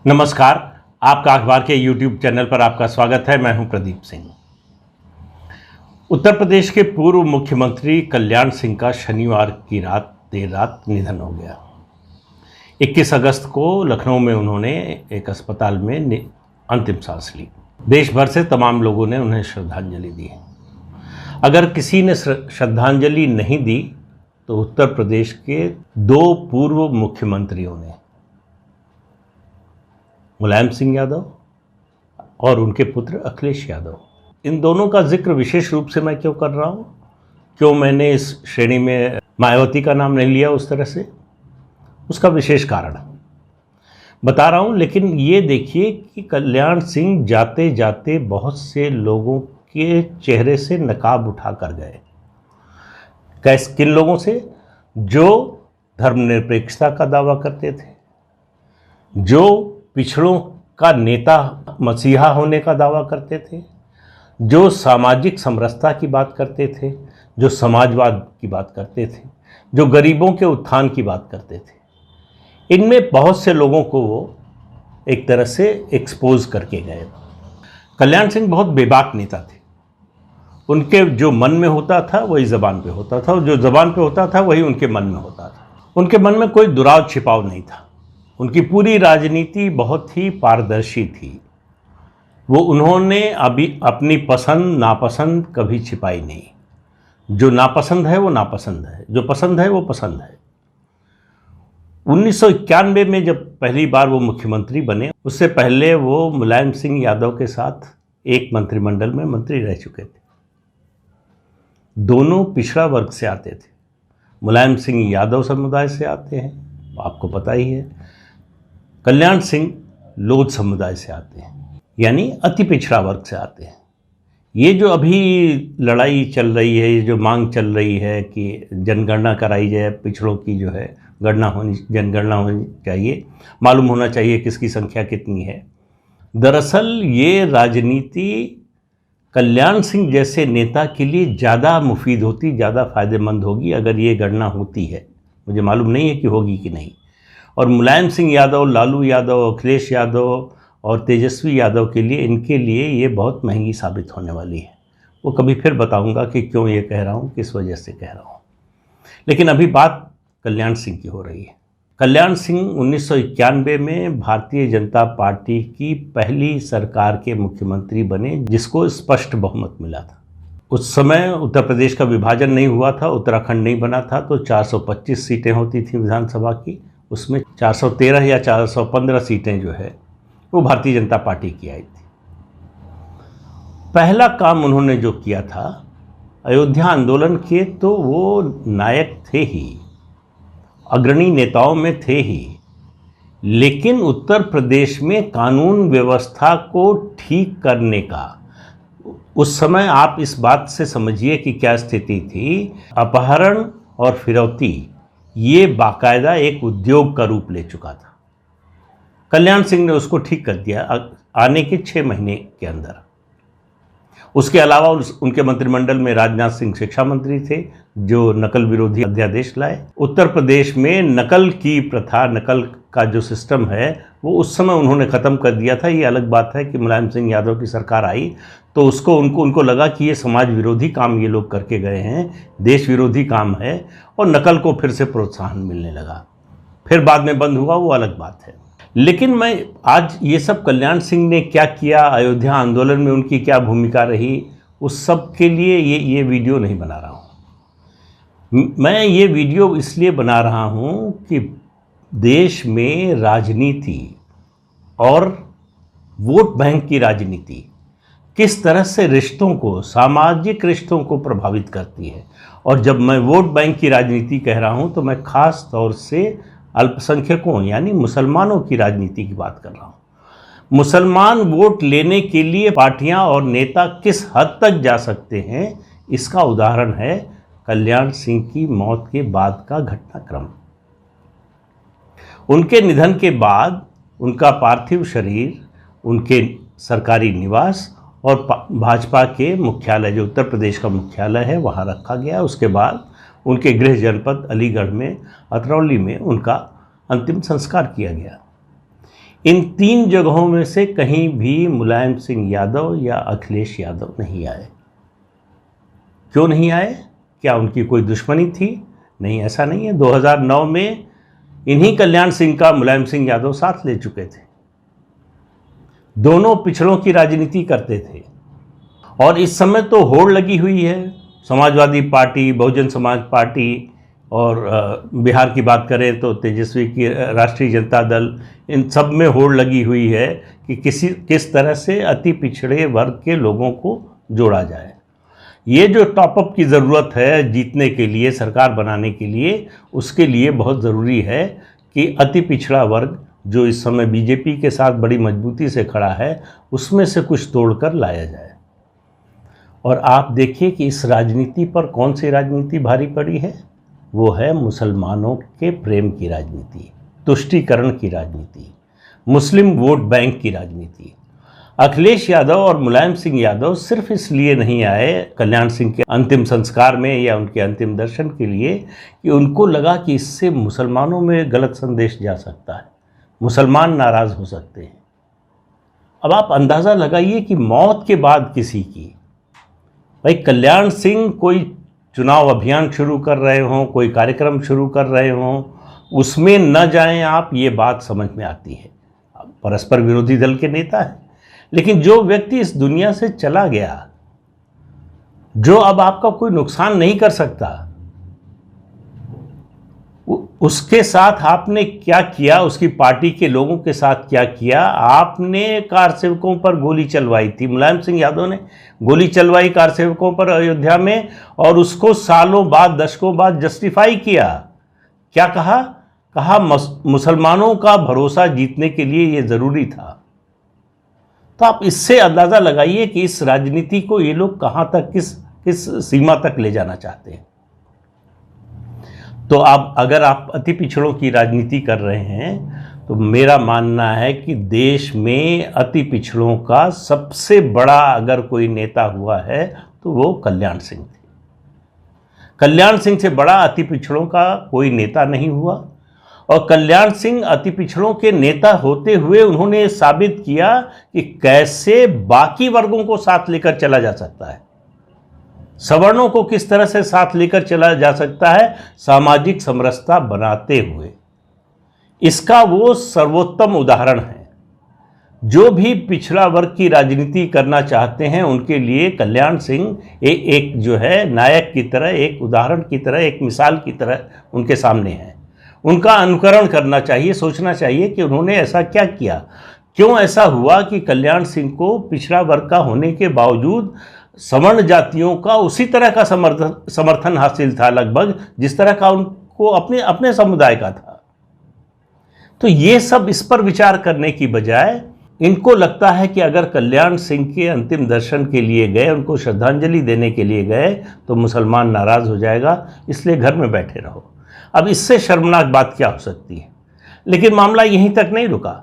नमस्कार। आपका अखबार के YouTube चैनल पर आपका स्वागत है। मैं हूं प्रदीप सिंह। उत्तर प्रदेश के पूर्व मुख्यमंत्री कल्याण सिंह का शनिवार की देर रात निधन हो गया। 21 अगस्त को लखनऊ में उन्होंने एक अस्पताल में अंतिम सांस ली। देश भर से तमाम लोगों ने उन्हें श्रद्धांजलि दी। अगर किसी ने श्रद्धांजलि नहीं दी तो उत्तर प्रदेश के दो पूर्व मुख्यमंत्रियों ने, मुलायम सिंह यादव और उनके पुत्र अखिलेश यादव। इन दोनों का जिक्र विशेष रूप से मैं क्यों कर रहा हूँ, क्यों मैंने इस श्रेणी में मायावती का नाम नहीं लिया उस तरह से, उसका विशेष कारण बता रहा हूँ। लेकिन ये देखिए कि कल्याण सिंह जाते जाते बहुत से लोगों के चेहरे से नकाब उठा कर गए। किन लोगों से? जो धर्मनिरपेक्षता का दावा करते थे, जो पिछड़ों का नेता मसीहा होने का दावा करते थे, जो सामाजिक समरसता की बात करते थे, जो समाजवाद की बात करते थे, जो गरीबों के उत्थान की बात करते थे। इनमें बहुत से लोगों को वो एक तरह से एक्सपोज करके गए। कल्याण सिंह बहुत बेबाक नेता थे। उनके जो मन में होता था वही ज़बान पे होता था, और जो ज़बान पे होता था वही उनके मन में होता था। उनके मन में कोई दुराव छिपाव नहीं था। उनकी पूरी राजनीति बहुत ही पारदर्शी थी। उन्होंने अभी अपनी पसंद नापसंद कभी छिपाई नहीं। जो नापसंद है वो नापसंद है, जो पसंद है वो पसंद है। 1991 में जब पहली बार वो मुख्यमंत्री बने, उससे पहले वो मुलायम सिंह यादव के साथ एक मंत्रिमंडल में मंत्री रह चुके थे। दोनों पिछड़ा वर्ग से आते थे। मुलायम सिंह यादव समुदाय से आते हैं, आपको पता ही है। कल्याण सिंह लोध समुदाय से आते हैं, यानी अति पिछड़ा वर्ग से आते हैं। ये जो अभी लड़ाई चल रही है, ये जो मांग चल रही है कि जनगणना कराई जाए, पिछड़ों की जो है जनगणना होनी चाहिए, मालूम होना चाहिए किसकी संख्या कितनी है। दरअसल ये राजनीति कल्याण सिंह जैसे नेता के लिए ज़्यादा मुफीद होती, ज़्यादा फायदेमंद होगी अगर ये गणना होती है। मुझे मालूम नहीं है कि होगी कि नहीं। और मुलायम सिंह यादव, लालू यादव, अखिलेश यादव और तेजस्वी यादव के लिए, इनके लिए ये बहुत महंगी साबित होने वाली है। वो कभी फिर बताऊंगा कि क्यों ये कह रहा हूँ, किस वजह से कह रहा हूँ। लेकिन अभी बात कल्याण सिंह की हो रही है। कल्याण सिंह 1991 में भारतीय जनता पार्टी की पहली सरकार के मुख्यमंत्री बने, जिसको स्पष्ट बहुमत मिला था। उस समय उत्तर प्रदेश का विभाजन नहीं हुआ था, उत्तराखंड नहीं बना था, तो 425 सीटें होती थी विधानसभा की। उसमें 413 या 415 सीटें जो है वो भारतीय जनता पार्टी की आई थी। पहला काम उन्होंने जो किया था, अयोध्या आंदोलन के तो वो नायक थे ही, अग्रणी नेताओं में थे ही, लेकिन उत्तर प्रदेश में कानून व्यवस्था को ठीक करने का, उस समय आप इस बात से समझिए कि क्या स्थिति थी। अपहरण और फिरौती ये बाकायदा एक उद्योग का रूप ले चुका था। कल्याण सिंह ने उसको ठीक कर दिया आने के 6 महीने के अंदर। उसके अलावा उनके मंत्रिमंडल में राजनाथ सिंह शिक्षा मंत्री थे, जो नकल विरोधी अध्यादेश लाए। उत्तर प्रदेश में नकल की प्रथा, नकल का जो सिस्टम है वो उस समय उन्होंने ख़त्म कर दिया था। ये अलग बात है कि मुलायम सिंह यादव की सरकार आई तो उनको लगा कि ये समाज विरोधी काम ये लोग करके गए हैं, देश विरोधी काम है, और नकल को फिर से प्रोत्साहन मिलने लगा। फिर बाद में बंद हुआ, वो अलग बात है। लेकिन मैं आज ये सब कल्याण सिंह ने क्या किया, अयोध्या आंदोलन में उनकी क्या भूमिका रही, उस सब के लिए ये वीडियो नहीं बना रहा हूँ। मैं ये वीडियो इसलिए बना रहा हूँ कि देश में राजनीति और वोट बैंक की राजनीति किस तरह से रिश्तों को, सामाजिक रिश्तों को प्रभावित करती है। और जब मैं वोट बैंक की राजनीति कह रहा हूँ तो मैं खास तौर से अल्पसंख्यकों यानी मुसलमानों की राजनीति की बात कर रहा हूँ। मुसलमान वोट लेने के लिए पार्टियां और नेता किस हद तक जा सकते हैं, इसका उदाहरण है कल्याण सिंह की मौत के बाद का घटनाक्रम। उनके निधन के बाद उनका पार्थिव शरीर उनके सरकारी निवास और भाजपा के मुख्यालय, जो उत्तर प्रदेश का मुख्यालय है, वहाँ रखा गया। उसके बाद उनके गृह जनपद अलीगढ़ में, अतरौली में उनका अंतिम संस्कार किया गया। इन तीन जगहों में से कहीं भी मुलायम सिंह यादव या अखिलेश यादव नहीं आए। क्यों नहीं आए? क्या उनकी कोई दुश्मनी थी? नहीं, ऐसा नहीं है। 2009 में इन्हीं कल्याण सिंह का मुलायम सिंह यादव साथ ले चुके थे। दोनों पिछड़ों की राजनीति करते थे और इस समय तो होड़ लगी हुई है। समाजवादी पार्टी, बहुजन समाज पार्टी और बिहार की बात करें तो तेजस्वी की राष्ट्रीय जनता दल, इन सब में होड़ लगी हुई है कि किस तरह से अति पिछड़े वर्ग के लोगों को जोड़ा जाए। ये जो टॉपअप की ज़रूरत है जीतने के लिए, सरकार बनाने के लिए, उसके लिए बहुत ज़रूरी है कि अति पिछड़ा वर्ग जो इस समय बीजेपी के साथ बड़ी मजबूती से खड़ा है, उसमें से कुछ तोड़कर लाया जाए। और आप देखिए कि इस राजनीति पर कौन सी राजनीति भारी पड़ी है? वो है मुसलमानों के प्रेम की राजनीति, तुष्टीकरण की राजनीति, मुस्लिम वोट बैंक की राजनीति। अखिलेश यादव और मुलायम सिंह यादव सिर्फ इसलिए नहीं आए कल्याण सिंह के अंतिम संस्कार में या उनके अंतिम दर्शन के लिए कि उनको लगा कि इससे मुसलमानों में गलत संदेश जा सकता है, मुसलमान नाराज़ हो सकते हैं। अब आप अंदाज़ा लगाइए कि मौत के बाद किसी की, भाई कल्याण सिंह कोई चुनाव अभियान शुरू कर रहे हों, कोई कार्यक्रम शुरू कर रहे हों, उसमें न जाएं आप, ये बात समझ में आती है। परस्पर विरोधी दल के नेता हैं, लेकिन जो व्यक्ति इस दुनिया से चला गया, जो अब आपका कोई नुकसान नहीं कर सकता, उसके साथ आपने क्या किया, उसकी पार्टी के लोगों के साथ क्या किया? आपने कार सेवकों पर गोली चलवाई थी, मुलायम सिंह यादव ने गोली चलवाई कार सेवकों पर अयोध्या में, और उसको सालों बाद, दशकों बाद जस्टिफाई किया। क्या कहा? कहा मुसलमानों का भरोसा जीतने के लिए ये ज़रूरी था। तो आप इससे अंदाज़ा लगाइए कि इस राजनीति को ये लोग कहाँ तक, किस सीमा तक ले जाना चाहते हैं। तो आप अगर आप अति पिछड़ों की राजनीति कर रहे हैं तो मेरा मानना है कि देश में अति पिछड़ों का सबसे बड़ा अगर कोई नेता हुआ है तो वो कल्याण सिंह थे। कल्याण सिंह से बड़ा अति पिछड़ों का कोई नेता नहीं हुआ, और कल्याण सिंह अति पिछड़ों के नेता होते हुए उन्होंने साबित किया कि कैसे बाकी वर्गों को साथ लेकर चला जा सकता है, सवर्णों को किस तरह से साथ लेकर चला जा सकता है, सामाजिक समरसता बनाते हुए। इसका वो सर्वोत्तम उदाहरण है। जो भी पिछड़ा वर्ग की राजनीति करना चाहते हैं उनके लिए कल्याण सिंह एक जो है नायक की तरह, एक उदाहरण की तरह, एक मिसाल की तरह उनके सामने है। उनका अनुकरण करना चाहिए, सोचना चाहिए कि उन्होंने ऐसा क्या किया, क्यों ऐसा हुआ कि कल्याण सिंह को पिछड़ा वर्ग का होने के बावजूद सवर्ण जातियों का उसी तरह का समर्थन हासिल था लगभग जिस तरह का उनको अपने समुदाय का था। तो ये सब इस पर विचार करने की बजाय इनको लगता है कि अगर कल्याण सिंह के अंतिम दर्शन के लिए गए, उनको श्रद्धांजलि देने के लिए गए तो मुसलमान नाराज़ हो जाएगा, इसलिए घर में बैठे रहो। अब इससे शर्मनाक बात क्या हो सकती है? लेकिन मामला यहीं तक नहीं रुका।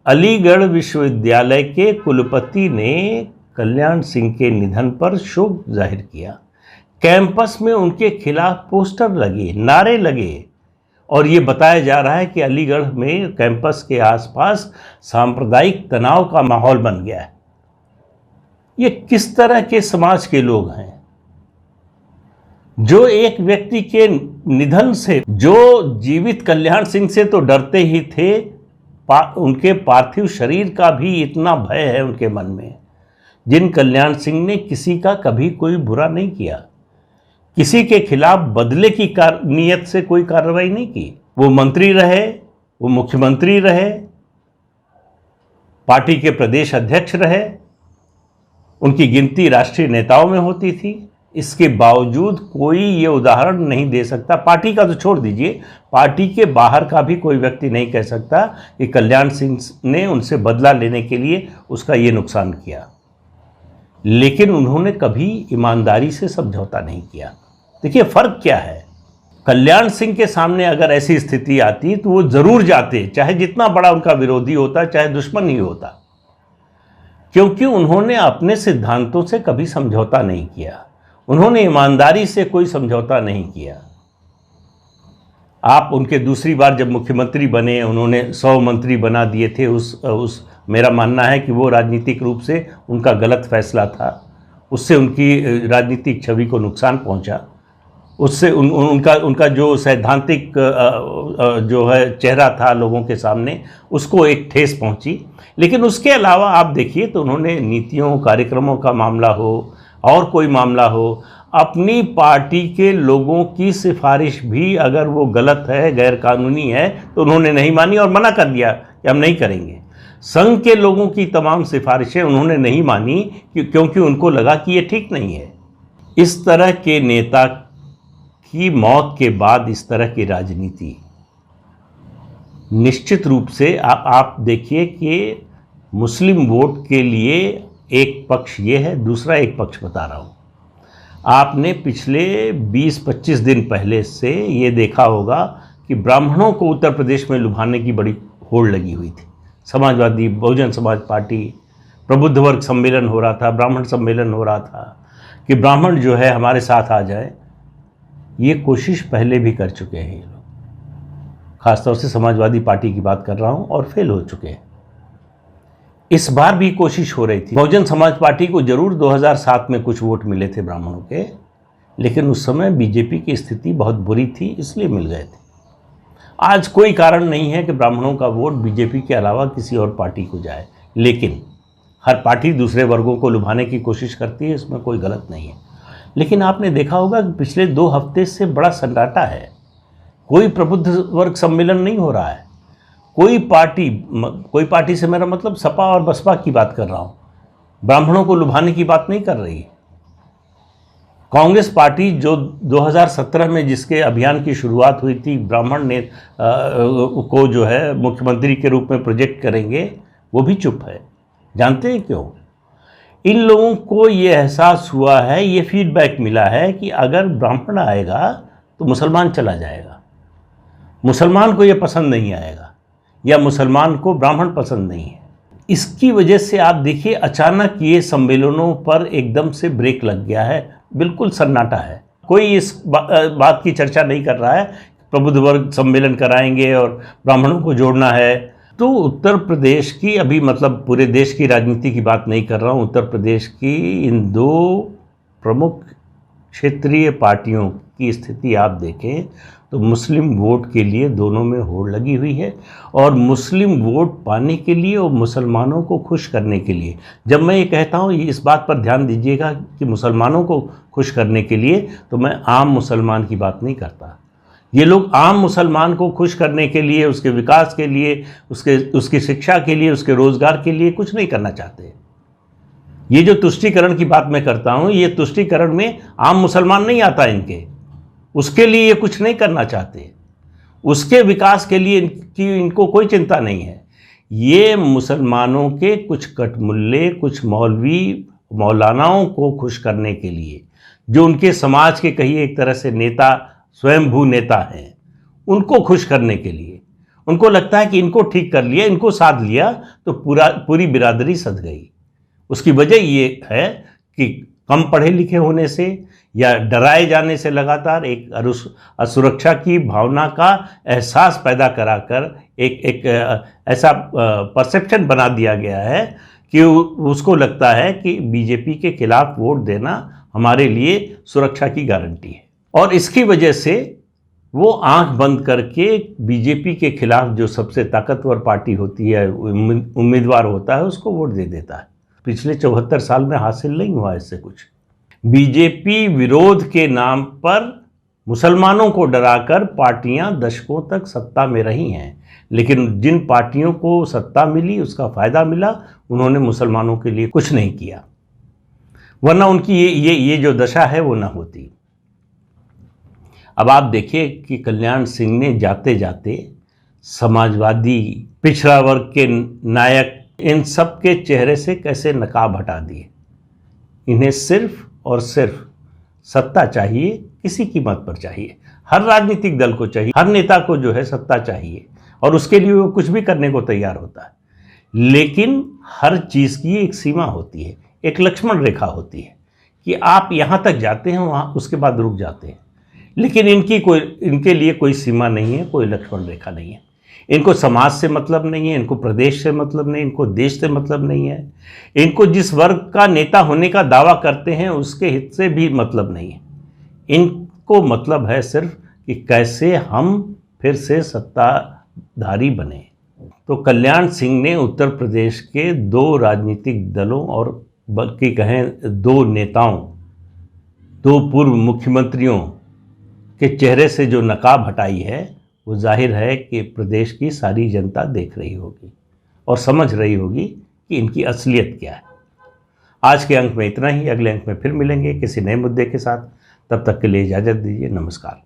अलीगढ़ विश्वविद्यालय के कुलपति ने कल्याण सिंह के निधन पर शोक जाहिर किया। कैंपस में उनके खिलाफ पोस्टर लगे, नारे लगे, और ये बताया जा रहा है कि अलीगढ़ में कैंपस के आसपास सांप्रदायिक तनाव का माहौल बन गया है। ये किस तरह के समाज के लोग हैं जो एक व्यक्ति के निधन से, जो जीवित कल्याण सिंह से तो डरते ही थे, उनके पार्थिव शरीर का भी इतना भय है उनके मन में। जिन कल्याण सिंह ने किसी का कभी कोई बुरा नहीं किया, किसी के खिलाफ बदले की नीयत से कोई कार्रवाई नहीं की। वो मंत्री रहे, वो मुख्यमंत्री रहे, पार्टी के प्रदेश अध्यक्ष रहे, उनकी गिनती राष्ट्रीय नेताओं में होती थी। इसके बावजूद कोई ये उदाहरण नहीं दे सकता, पार्टी का तो छोड़ दीजिए, पार्टी के बाहर का भी कोई व्यक्ति नहीं कह सकता कि कल्याण सिंह ने उनसे बदला लेने के लिए उसका ये नुकसान किया। लेकिन उन्होंने कभी ईमानदारी से समझौता नहीं किया। देखिए फर्क क्या है, कल्याण सिंह के सामने अगर ऐसी स्थिति आती तो वो जरूर जाते, चाहे जितना बड़ा उनका विरोधी होता, चाहे दुश्मन ही होता, क्योंकि उन्होंने अपने सिद्धांतों से कभी समझौता नहीं किया, उन्होंने ईमानदारी से कोई समझौता नहीं किया। आप उनके दूसरी बार जब मुख्यमंत्री बने, उन्होंने 100 मंत्री बना दिए थे। उस मेरा मानना है कि वो राजनीतिक रूप से उनका गलत फैसला था, उससे उनकी राजनीतिक छवि को नुकसान पहुंचा, उससे उनका जो सैद्धांतिक जो है चेहरा था लोगों के सामने, उसको एक ठेस पहुंची। लेकिन उसके अलावा आप देखिए तो उन्होंने नीतियों, कार्यक्रमों का मामला हो और कोई मामला हो, अपनी पार्टी के लोगों की सिफारिश भी अगर वो गलत है, गैर कानूनी है, तो उन्होंने नहीं मानी और मना कर दिया कि हम नहीं करेंगे। संघ के लोगों की तमाम सिफारिशें उन्होंने नहीं मानी क्योंकि उनको लगा कि ये ठीक नहीं है। इस तरह के नेता की मौत के बाद इस तरह की राजनीति निश्चित रूप से आप देखिए कि मुस्लिम वोट के लिए एक पक्ष ये है, दूसरा एक पक्ष बता रहा हूँ। आपने पिछले 20-25 दिन पहले से ये देखा होगा कि ब्राह्मणों को उत्तर प्रदेश में लुभाने की बड़ी होड़ लगी हुई थी। समाजवादी, बहुजन समाज पार्टी, प्रबुद्ध वर्ग सम्मेलन हो रहा था, ब्राह्मण सम्मेलन हो रहा था कि ब्राह्मण जो है हमारे साथ आ जाए। ये कोशिश पहले भी कर चुके हैं ये लोग, खासतौर से समाजवादी पार्टी की बात कर रहा हूँ, और फेल हो चुके हैं। इस बार भी कोशिश हो रही थी। बहुजन समाज पार्टी को जरूर 2007 में कुछ वोट मिले थे ब्राह्मणों के, लेकिन उस समय बीजेपी की स्थिति बहुत बुरी थी, इसलिए मिल गए थे। आज कोई कारण नहीं है कि ब्राह्मणों का वोट बीजेपी के अलावा किसी और पार्टी को जाए, लेकिन हर पार्टी दूसरे वर्गों को लुभाने की कोशिश करती है, इसमें कोई गलत नहीं है। लेकिन आपने देखा होगा कि पिछले 2 हफ्ते से बड़ा सन्नाटा है, कोई प्रबुद्ध वर्ग सम्मेलन नहीं हो रहा है। कोई पार्टी से मेरा मतलब सपा और बसपा की बात कर रहा हूँ, ब्राह्मणों को लुभाने की बात नहीं कर रही है। कांग्रेस पार्टी जो 2017 में जिसके अभियान की शुरुआत हुई थी, ब्राह्मण ने को जो है मुख्यमंत्री के रूप में प्रोजेक्ट करेंगे, वो भी चुप है। जानते हैं क्यों? इन लोगों को ये एहसास हुआ है, ये फीडबैक मिला है कि अगर ब्राह्मण आएगा तो मुसलमान चला जाएगा, मुसलमान को ये पसंद नहीं आएगा, या मुसलमान को ब्राह्मण पसंद नहीं है। इसकी वजह से आप देखिए अचानक ये सम्मेलनों पर एकदम से ब्रेक लग गया है, बिल्कुल सन्नाटा है। कोई इस बात की चर्चा नहीं कर रहा है प्रबुद्ध वर्ग सम्मेलन कराएंगे और ब्राह्मणों को जोड़ना है। तो उत्तर प्रदेश की, अभी मतलब पूरे देश की राजनीति की बात नहीं कर रहा हूँ, उत्तर प्रदेश की इन 2 प्रमुख क्षेत्रीय पार्टियों की स्थिति आप देखें तो मुस्लिम वोट के लिए दोनों में होड़ लगी हुई है। और मुस्लिम वोट पाने के लिए और मुसलमानों को खुश करने के लिए, जब मैं ये कहता हूँ, इस बात पर ध्यान दीजिएगा कि मुसलमानों को खुश करने के लिए, तो मैं आम मुसलमान की बात नहीं करता। ये लोग आम मुसलमान को खुश करने के लिए, उसके विकास के लिए, उसकी शिक्षा के लिए, उसके रोज़गार के लिए कुछ नहीं करना चाहते। ये जो तुष्टीकरण की बात मैं करता हूँ, ये तुष्टीकरण में आम मुसलमान नहीं आता इनके, उसके लिए ये कुछ नहीं करना चाहते, उसके विकास के लिए इनको कोई चिंता नहीं है। ये मुसलमानों के कुछ कटमुल्ले, कुछ मौलवी मौलानाओं को खुश करने के लिए, जो उनके समाज के कहिए एक तरह से नेता, स्वयंभू नेता हैं, उनको खुश करने के लिए, उनको लगता है कि इनको ठीक कर लिया, इनको साध लिया तो पूरी बिरादरी सध गई। उसकी वजह ये है कि कम पढ़े लिखे होने से या डराए जाने से लगातार एक असुरक्षा की भावना का एहसास पैदा कराकर एक ऐसा परसेप्शन बना दिया गया है कि उसको लगता है कि बीजेपी के खिलाफ वोट देना हमारे लिए सुरक्षा की गारंटी है। और इसकी वजह से वो आंख बंद करके बीजेपी के खिलाफ जो सबसे ताकतवर पार्टी होती है, उम्मीदवार होता है, उसको वोट दे देता है। पिछले 74 साल में हासिल नहीं हुआ इससे कुछ। बीजेपी विरोध के नाम पर मुसलमानों को डराकर पार्टियां दशकों तक सत्ता में रही हैं, लेकिन जिन पार्टियों को सत्ता मिली, उसका फ़ायदा मिला, उन्होंने मुसलमानों के लिए कुछ नहीं किया, वरना उनकी ये जो दशा है वो ना होती। अब आप देखिए कि कल्याण सिंह ने जाते जाते समाजवादी, पिछड़ा वर्ग के नायक, इन सब के चेहरे से कैसे नकाब हटा दिए। इन्हें सिर्फ और सिर्फ सत्ता चाहिए, किसी कीमत पर चाहिए। हर राजनीतिक दल को चाहिए, हर नेता को जो है सत्ता चाहिए, और उसके लिए वो कुछ भी करने को तैयार होता है। लेकिन हर चीज़ की एक सीमा होती है, एक लक्ष्मण रेखा होती है कि आप यहाँ तक जाते हैं, वहाँ उसके बाद रुक जाते हैं। लेकिन इनके लिए कोई सीमा नहीं है, कोई लक्ष्मण रेखा नहीं है। इनको समाज से मतलब नहीं है, इनको प्रदेश से मतलब नहीं, इनको देश से मतलब नहीं है, इनको जिस वर्ग का नेता होने का दावा करते हैं उसके हित से भी मतलब नहीं है। इनको मतलब है सिर्फ कि कैसे हम फिर से सत्ताधारी बने। तो कल्याण सिंह ने उत्तर प्रदेश के 2 राजनीतिक दलों और बल्कि कहें 2 नेताओं, 2 पूर्व मुख्यमंत्रियों के चेहरे से जो नकाब हटाई है, वो जाहिर है कि प्रदेश की सारी जनता देख रही होगी और समझ रही होगी कि इनकी असलियत क्या है। आज के अंक में इतना ही। अगले अंक में फिर मिलेंगे किसी नए मुद्दे के साथ। तब तक के लिए इजाज़त दीजिए। नमस्कार।